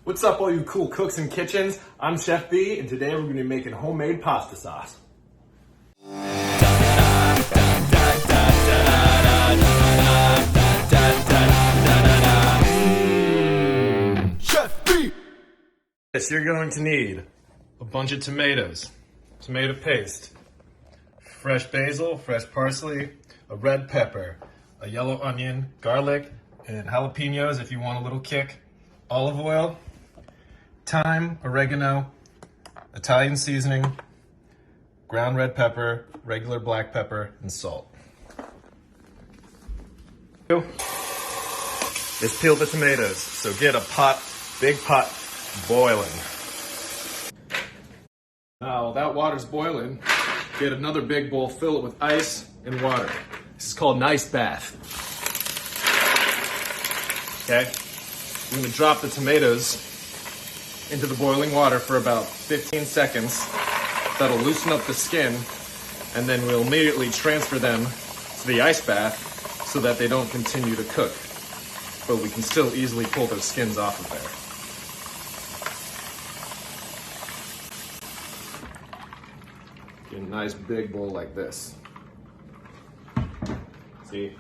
What's up, all you cool cooks and kitchens? I'm Chef B, and today we're going to be making homemade pasta sauce. Chef B! Yes, you're going to need a bunch of tomatoes, tomato paste, fresh basil, fresh parsley, a red pepper, a yellow onion, garlic, and jalapeños if you want a little kick, olive oil, thyme, oregano, Italian seasoning, ground red pepper, regular black pepper, and salt. Is peel the tomatoes. So get a pot, big pot, boiling. Now while that water's boiling, get another big bowl, fill it with ice and water. This is called an ice bath. Okay? You're gonna drop the tomatoes into the boiling water for about 15 seconds. That'll loosen up the skin, and then we'll immediately transfer them to the ice bath so that they don't continue to cook. But we can still easily pull those skins off of there. Get a nice big bowl like this. See,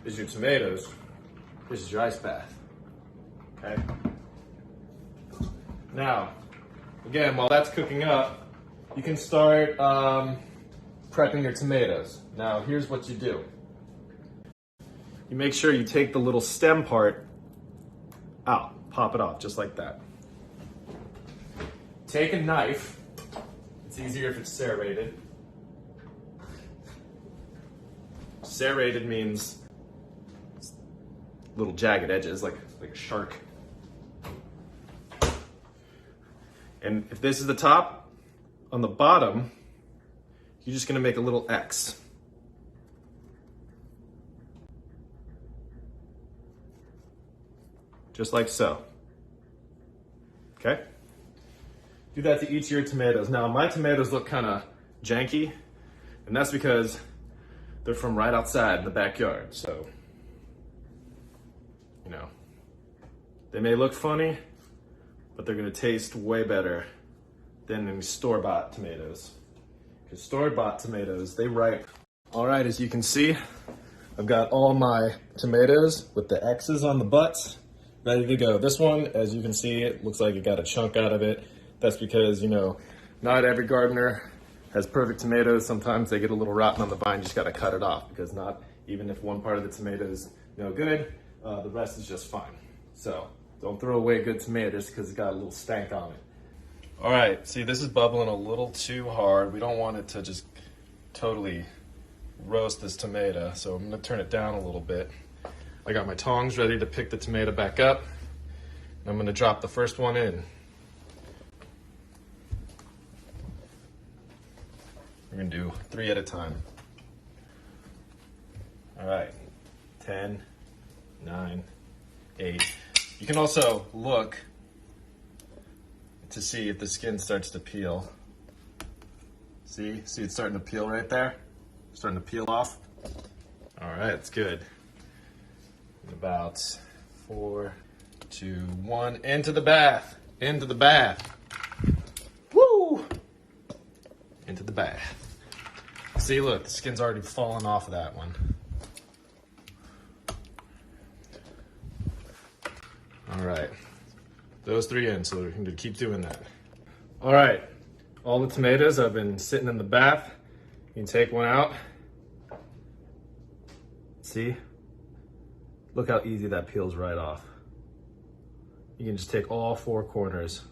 this is your tomatoes, this is your ice bath, okay? Now, again, while that's cooking up, you can start prepping your tomatoes. Now, here's what you do. You make sure you take the little stem part out, pop it off, just like that. Take a knife, it's easier if it's serrated. Serrated means little jagged edges, like a shark. And if this is the top, on the bottom, you're just gonna make a little X. Just like so. Okay? Do that to each of your tomatoes. Now, my tomatoes look kind of janky, and that's because they're from right outside the backyard. So, you know, they may look funny, but they're gonna taste way better than any store-bought tomatoes. Because store-bought tomatoes, they ripe. All right, as you can see, I've got all my tomatoes with the X's on the butts ready to go. This one, as you can see, it looks like it got a chunk out of it. That's because, you know, not every gardener has perfect tomatoes. Sometimes they get a little rotten on the vine, you just gotta cut it off, because not even if one part of the tomato is no good, the rest is just fine. So don't throw away good tomatoes because it's got a little stank on it. All right, see, this is bubbling a little too hard. We don't want it to just totally roast this tomato, so I'm gonna turn it down a little bit. I got my tongs ready to pick the tomato back up. I'm gonna drop the first one in. We're gonna do 3 at a time. All right, 10, 9, 8. You can also look to see if the skin starts to peel. See it's starting to peel right there? Starting to peel off. All right, it's good. In about 4, 2, 1, into the bath, into the bath. Woo! Into the bath. See, look, the skin's already fallen off of that one. All right, those 3 in, so we're going to keep doing that. All right, all the tomatoes have been sitting in the bath. You can take one out. See? Look how easy that peels right off. You can just take all 4 corners,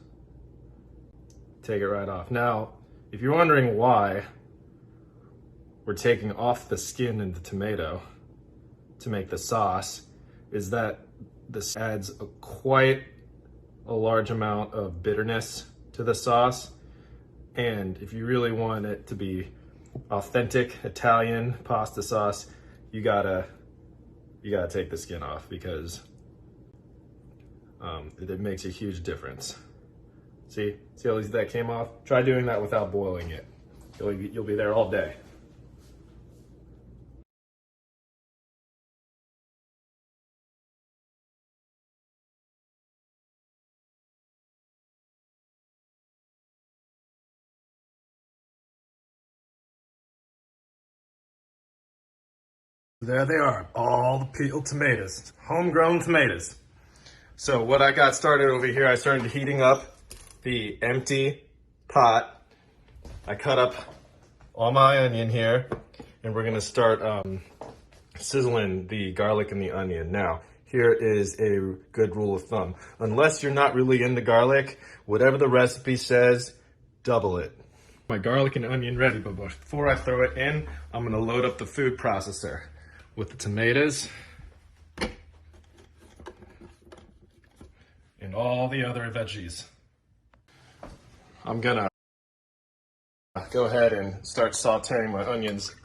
take it right off. Now, if you're wondering why we're taking off the skin in the tomato to make the sauce, is that this adds quite a large amount of bitterness to the sauce. And if you really want it to be authentic Italian pasta sauce, you gotta take the skin off, because it makes a huge difference. See how easy that came off? Try doing that without boiling it. You'll be there all day. There they are, all the peeled tomatoes, homegrown tomatoes. So what I got started over here, I started heating up the empty pot. I cut up all my onion here, and we're gonna start sizzling the garlic and the onion. Now, here is a good rule of thumb. Unless you're not really into garlic, whatever the recipe says, double it. My garlic and onion ready, but before I throw it in, I'm gonna load up the food processor with the tomatoes and all the other veggies. I'm gonna go ahead and start sauteing my onions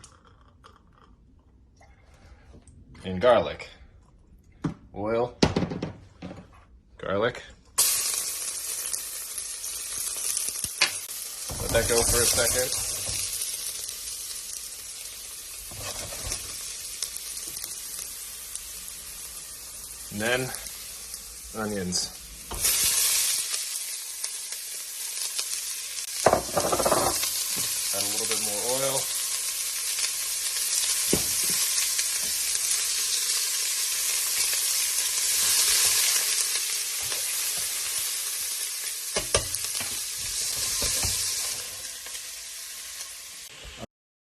and garlic. Oil, garlic. Let that go for a second. And then onions. Add a little bit more oil.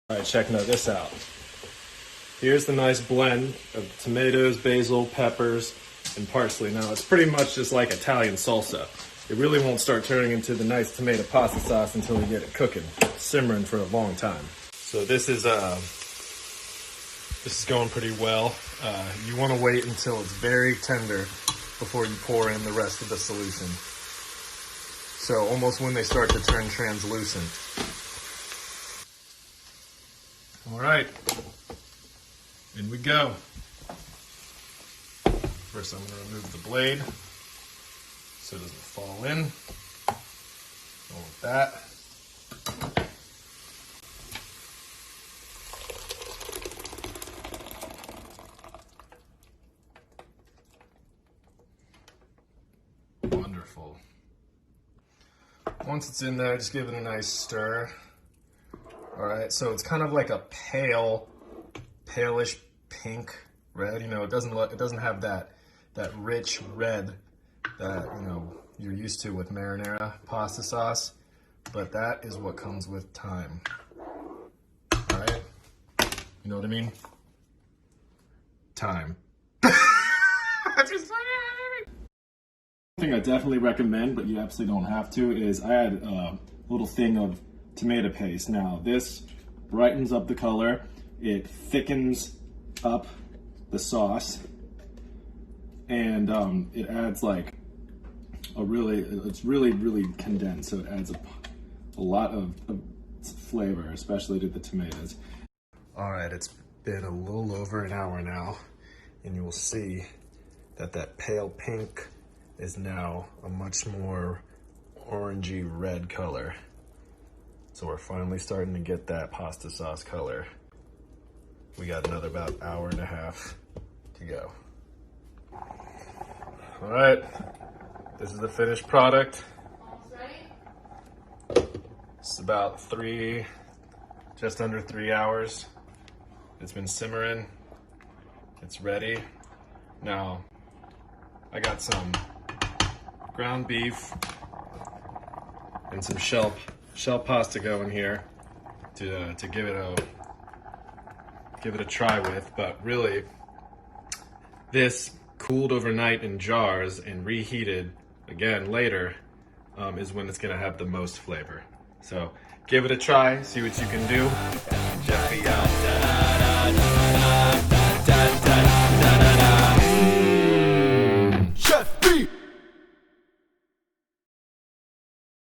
All right, check this out. Here's the nice blend of tomatoes, basil, peppers, and parsley. Now, it's pretty much just like Italian salsa. It really won't start turning into the nice tomato pasta sauce until we get it cooking, simmering for a long time. So this is going pretty well. You want to wait until it's very tender before you pour in the rest of the solution. So almost when they start to turn translucent. All right. In we go. First, I'm going to remove the blade so it doesn't fall in. Go with that. Wonderful. Once it's in there, just give it a nice stir. All right, so it's kind of like a palish pink red. You know, it doesn't have that rich red that you're used to with marinara pasta sauce, but that is what comes with thyme. All right, you know what I mean? Thyme. Thing I definitely recommend, but you absolutely don't have to, is I add a little thing of tomato paste. Now this brightens up the color, it thickens up the sauce, and it adds like it's really condensed, so it adds a lot of flavor, especially to the tomatoes. All right, it's been a little over an hour now, and you will see that pale pink is now a much more orangey red color. So we're finally starting to get that pasta sauce color. We got another about hour and a half to go. All right, this is the finished product. It's about just under 3 hours. It's been simmering. It's ready. Now, I got some ground beef and some shell pasta going here to give it a try with. But really, this cooled overnight in jars and reheated again later is when it's gonna have the most flavor. So give it a try, see what you can do.